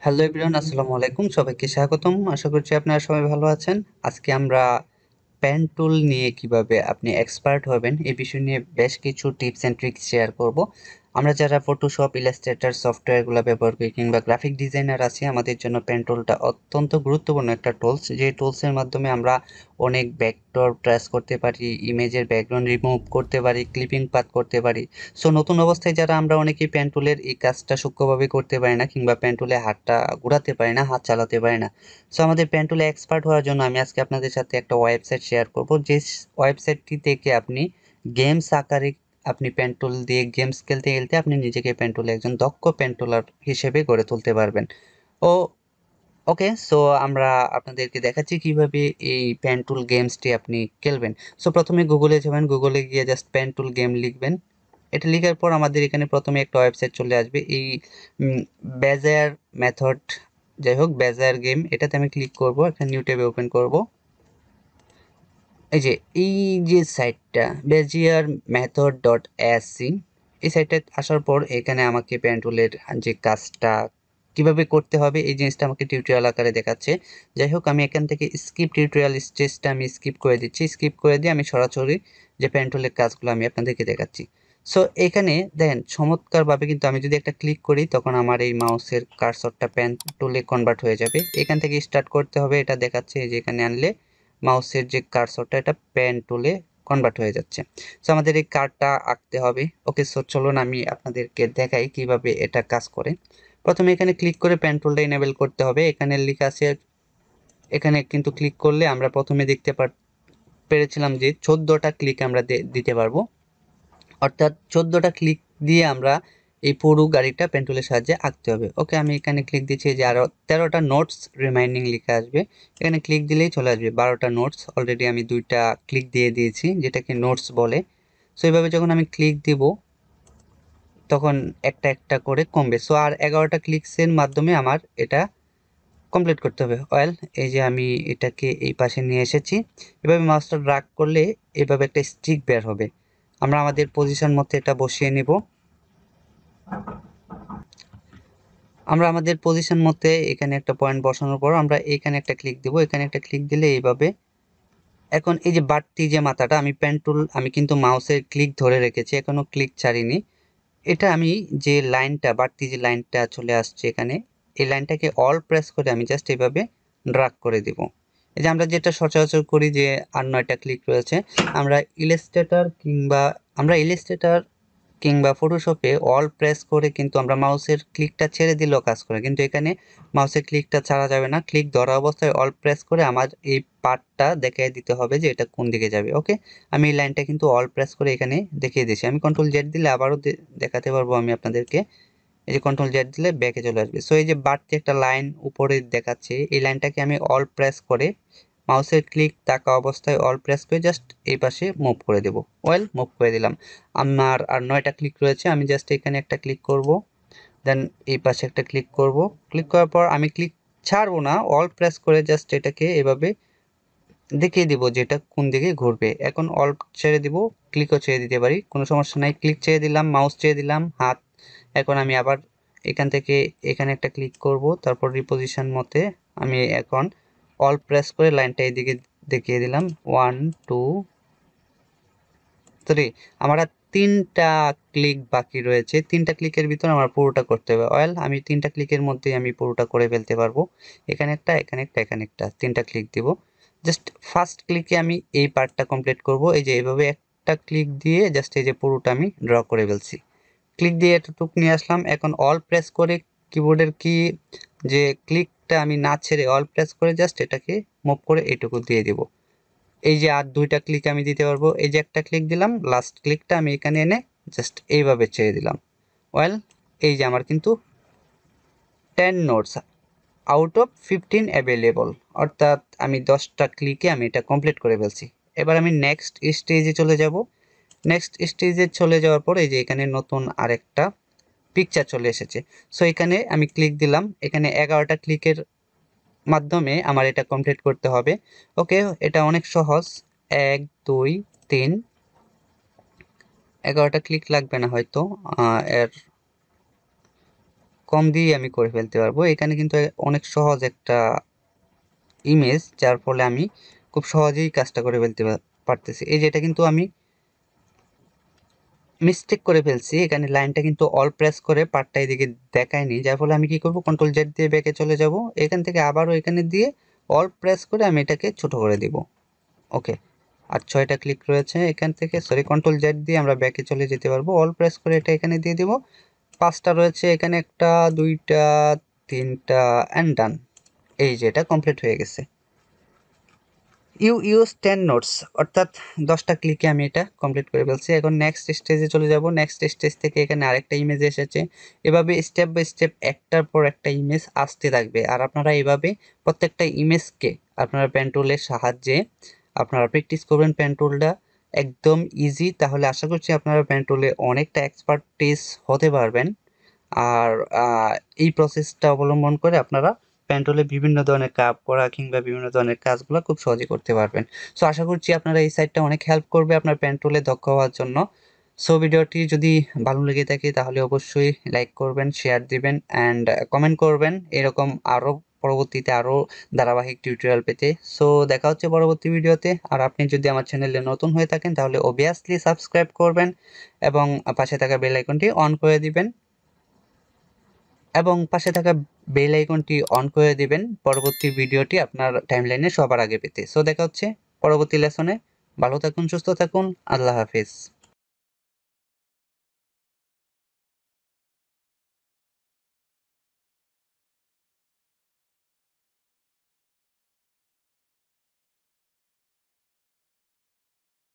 Hello everyone, আসসালামু আলাইকুম। সবাইকে স্বাগতম। আশা করছি আপনারা সবাই ভালো আছেন। আজকে আমরা পেন টুল নিয়ে কিভাবে আপনি এক্সপার্ট হবেন এই বিষয় নিয়ে বেশ কিছু টিপস এন্ড ট্রিক্স শেয়ার করব। আমরা যারা ফটোশপ, ইলাস্ট্রেটর সফটওয়্যারগুলো ব্যবহার করি কিংবা গ্রাফিক ডিজাইনার আছি, আমাদের জন্য পেন টুলটা অত্যন্ত গুরুত্বপূর্ণ একটা টুলস। যে টুলসের মাধ্যমে আমরা অনেক ভেক্টর ট্রেস করতে পারি, ইমেজের ব্যাকগ্রাউন্ড রিমুভ করতে পারি, ক্লিপিং পাথ করতে পারি। সো নতুন অবস্থায় যারা আমরা অনেকেই পেন টুলের এই কাজটা সূক্ষ্মভাবে করতে পারি না কিংবা পেন টুলে হাতটা ঘোরাতে পারি না, হাত চালাতে পারি না। সো আমাদের পেন টুলে এক্সপার্ট হওয়ার জন্য আমি আজকে আপনাদের সাথে একটা ওয়েবসাইট শেয়ার করব, যে ওয়েবসাইটটি থেকে আপনি গেমস আকারে আপনি পেন টুল দিয়ে গেমস খেলতে খেলতে আপনি নিজেকে পেন টুলে একজন দক্ষ পেন টুলার হিসেবে গড়ে তুলতে পারবেন। ও ওকে, সো আমরা আপনাদেরকে দেখাচ্ছি কিভাবে এই পেন টুল গেমসটি আপনি খেলবেন। সো প্রথমে গুগলে যাবেন, গুগলে গিয়ে জাস্ট পেন টুল গেম লিখবেন। এটা লেখার পর আমাদের এখানে প্রথমে একটা ওয়েবসাইট চলে আসবে, এই বেজায়ার মেথড, যাই হোক বেজায়ার গেম, এটাতে আমি ক্লিক করব। এখানে নিউ ট্যাবে ওপেন করব। এই যে সাইটটা বেজিয়ার মেথড ডট এসসি, এই সাইটে আসার পর এখানে আমাকে পেন টুলের যে কাজটা কিভাবে করতে হবে এই জিনিসটা আমাকে টিউটোরিয়াল আকারে দেখাচ্ছে। যাই হোক, আমি এখান থেকে স্কিপ টিউটোরিয়াল স্টেজটা আমি স্কিপ করে দিচ্ছি। স্কিপ করে দিয়ে আমি সরাসরি যে পেন টুলের কাজগুলো আমি আপনাদেরকে দেখাচ্ছি। সো এখানে দেখেন চমৎকারভাবে কিন্তু আমি যদি একটা ক্লিক করি তখন আমার এই মাউসের কার্সরটা পেন টুলে কনভার্ট হয়ে যাবে। এখান থেকে স্টার্ট করতে হবে, এটা দেখাচ্ছে। এই যে এখানে আনলে মাউসের যে কার্সরটা এটা পেন টুলে কনভার্ট হয়ে যাচ্ছে। সো আমাদের এই কার্ডটা আঁকতে হবে। ওকে, সো চলুন আমি আপনাদেরকে দেখাই কিভাবে এটা কাজ করে। প্রথমে এখানে ক্লিক করে পেন টুলটা এনেবল করতে হবে। এখানে লেখা আছে, এখানে কিন্তু ক্লিক করলে আমরা প্রথমে দেখতে পেরেছিলাম যে 14টা ক্লিক আমরা দিতে পারবো, অর্থাৎ 14টা ক্লিক দিয়ে আমরা এই পুরো গাড়িটা পেন টুলের সাহায্যে আঁকতে হবে। ওকে, আমি এখানে ক্লিক দিচ্ছি যে আরো 13টা নোটস রিমাইন্ডিং লেখা আসবে। এখানে ক্লিক দিলেই চলে আসবে 12টা নোটস। অলরেডি আমি 2টা ক্লিক দিয়ে দিয়েছি, যেটাকে নোটস বলে। সো এইভাবে যখন আমি ক্লিক দিব তখন একটা একটা করে কমবে। সো আর 11টা ক্লিকসের মাধ্যমে আমার এটা কমপ্লিট করতে হবে। ওয়েল, এই যে আমি এটাকে এই পাশে নিয়ে এসেছি। এভাবে মাউসটা ড্র্যাগ করলে এভাবে একটা স্টিক বের হবে। আমরা আমাদের পজিশন মতো এটা বসিয়ে নিব। আমরা আমাদের পজিশন মতে এখানে একটা পয়েন্ট বসানোর পর আমরা এখানে একটা ক্লিক দিব। এখানে একটা ক্লিক দিলে এইভাবে এখন এই যে বাড়তি যে মাথাটা, আমি পেন টুল আমি কিন্তু মাউসের ক্লিক ধরে রেখেছি, এখনো ক্লিক ছাড়িনি। এটা আমি যে লাইনটা বাড়তি যে লাইনটা চলে আসছে এখানে, এই লাইনটাকে অল প্রেস করে আমি জাস্ট এইভাবে ড্রাগ করে দিব। এই যে আমরা যেটা সচরাচর করি যে আর 9টা ক্লিক রয়েছে, আমরা ইলাস্ট্রেটর কিংবা ফটোশপে অল প্রেস করে কিন্তু আমরা মাউসের ক্লিকটা ছেড়ে দিলেও কাজ করে, কিন্তু এখানে মাউসের ক্লিকটা ছাড়া যাবে না। ক্লিক ধরা অবস্থায় অল প্রেস করে আমার এই পার্টটা দেখিয়ে দিতে হবে যে এটা কোন দিকে যাবে। ওকে, আমি এই লাইনটা কিন্তু অল প্রেস করে এখানে দেখিয়ে দিয়েছি। আমি কন্ট্রোল জেড দিলে আবারও দেখাতে পারবো আমি আপনাদেরকে। এই যে কন্ট্রোল জেড দিলে ব্যাকে চলে আসবে। সো এই যে বাড়তি একটা লাইন উপরে দেখাচ্ছে, এই লাইনটাকে আমি অল প্রেস করে মাউসের ক্লিক থাকা অবস্থায় অল প্রেস করে জাস্ট এই পাশে মুভ করে দেব। ওয়েল, মুভ করে দিলাম। আমার আর 9টা ক্লিক রয়েছে, আমি জাস্ট এখানে একটা ক্লিক করব, দেন এই পাশে একটা ক্লিক করব। ক্লিক করার পর আমি ক্লিক ছাড়বো না, অল প্রেস করে জাস্ট এটাকে এভাবে দেখিয়ে দিব যে এটা কোন দিকে ঘুরবে। এখন অল ছেড়ে দিব, ক্লিকও ছেড়ে দিতে পারি, কোনো সমস্যা নাই। ক্লিক ছেড়ে দিলাম, মাউস ছেড়ে দিলাম, হাত। এখন আমি আবার এখান থেকে এখানে একটা ক্লিক করব, তারপর রিপোজিশন মতে আমি এখন অল প্রেস করে লাইনটা এইদিকে দেখিয়ে দিলাম। 1 2 3। আমার আর 3টা ক্লিক বাকি রয়েছে। 3টা ক্লিকের ভিতর আমার পুরোটা করতে হবে। ওয়েল, আমি 3টা ক্লিকের মধ্যেই আমি পুরোটা করে ফেলতে পারবো। এখানে একটা, এখানে একটা, এখানে একটা, 3টা ক্লিক দিব। জাস্ট ফার্স্ট ক্লিকে আমি এই পার্টটা কমপ্লিট করব। এই যে এভাবে একটা ক্লিক দিয়ে জাস্ট এই যে পুরোটা আমি ড্র করে ফেলছি। ক্লিক দিয়ে এতটুকু নিয়ে আসলাম। এখন অল প্রেস করে কিবোর্ডের কি যে ক্লিকটা আমি না ছেড়ে অল প্রেস করে জাস্ট এটাকে মুভ করে এইটুকু দিয়ে দিব। এই যে আর 2টা ক্লিক আমি দিতে পারবো। এই যে একটা ক্লিক দিলাম, লাস্ট ক্লিকটা আমি এখানে এনে জাস্ট এইভাবে ছেড়ে দিলাম। ওয়েল, এই যে আমার কিন্তু 10 নোটস আউট অফ 15 অ্যাভেলেবল, অর্থাৎ আমি 10টা ক্লিকে আমি এটা কমপ্লিট করে ফেলছি। এবার আমি নেক্সট স্টেজে চলে যাব। নেক্সট স্টেজে চলে যাওয়ার পর এই যে এখানে নতুন আরেকটা পিকচার চলে এসেছে। সো এখানে আমি ক্লিক দিলাম। এখানে 11টা ক্লিকের মাধ্যমে আমার এটা কমপ্লিট করতে হবে। ওকে, এটা অনেক সহজ। 1 2 3, 11টা ক্লিক লাগবে না হয়তো। এর কম দিয়ে আমি করে ফেলতে পারবো। এখানে কিন্তু অনেক সহজ একটা ইমেজ, যার ফলে আমি খুব সহজেই কাজটা করে ফেলতে পারতেছি। এই যেটা কিন্তু আমি মিস্টেক করে ফেলছি, এখানে লাইনটা কিন্তু অল প্রেস করে পার্টটা এদিকে দেখায়নি, যার ফলে আমি কি করব, কন্ট্রোল জেড দিয়ে ব্যাকে চলে যাব, এখান থেকে আবারও এখানে দিয়ে অল প্রেস করে আমি এটাকে ছোট করে দিব। ওকে, আর 6টা ক্লিক রয়েছে এখান থেকে, সরি কন্ট্রোল জেড দিয়ে আমরা ব্যাকে চলে যেতে পারবো, অল প্রেস করে এটা এখানে দিয়ে দিব। 5টা রয়েছে এখানে, 1টা 2টা 3টা অ্যান্ড ডান। এই যে এটা কমপ্লিট হয়ে গেছে। ইউ ইউজ 10 নোটস, অর্থাৎ 10টা ক্লিকে আমি এটা কমপ্লিট করে ফেলছি। এখন নেক্সট স্টেজে চলে যাব। নেক্সট স্টেজ থেকে এখানে আরেকটা ইমেজ এসেছে। এভাবে স্টেপ বাই স্টেপ একটার পর একটা ইমেজ আসতে থাকবে, আর আপনারা এভাবে প্রত্যেকটা ইমেজকে আপনারা পেন টুলের সাহায্যে আপনারা প্র্যাকটিস করবেন। পেন টুলটা একদম ইজি, তাহলে আশা করছি আপনারা পেন টুলে অনেকটা এক্সপার্টিস হতে পারবেন। আর এই প্রসেসটা অবলম্বন করে আপনারা পেন টুলে বিভিন্ন ধরনের কার্ভ করা কিংবা বিভিন্ন ধরনের কাজগুলো খুব সহজেই করতে পারবেন। সো আশা করছি আপনারা এই সাইটটা অনেক হেল্প করবে আপনার পেন টুলে দক্ষ হওয়ার জন্য। সো ভিডিওটি যদি ভালো লেগে থাকে তাহলে অবশ্যই লাইক করবেন, শেয়ার দিবেন অ্যান্ড কমেন্ট করবেন এরকম আরও পরবর্তীতে আরও ধারাবাহিক টিউটোরিয়াল পেতে। সো দেখা হচ্ছে পরবর্তী ভিডিওতে। আর আপনি যদি আমার চ্যানেলে নতুন হয়ে থাকেন তাহলে অবভিয়াসলি সাবস্ক্রাইব করবেন এবং পাশে থাকা বেল আইকনটি অন করে দিবেন পরবর্তী ভিডিওটি আপনার টাইমলাইনে সবার আগে পেতে। সো দেখা হচ্ছে পরবর্তী লেসনে। ভালো থাকুন, সুস্থ থাকুন, আল্লাহ হাফিজ।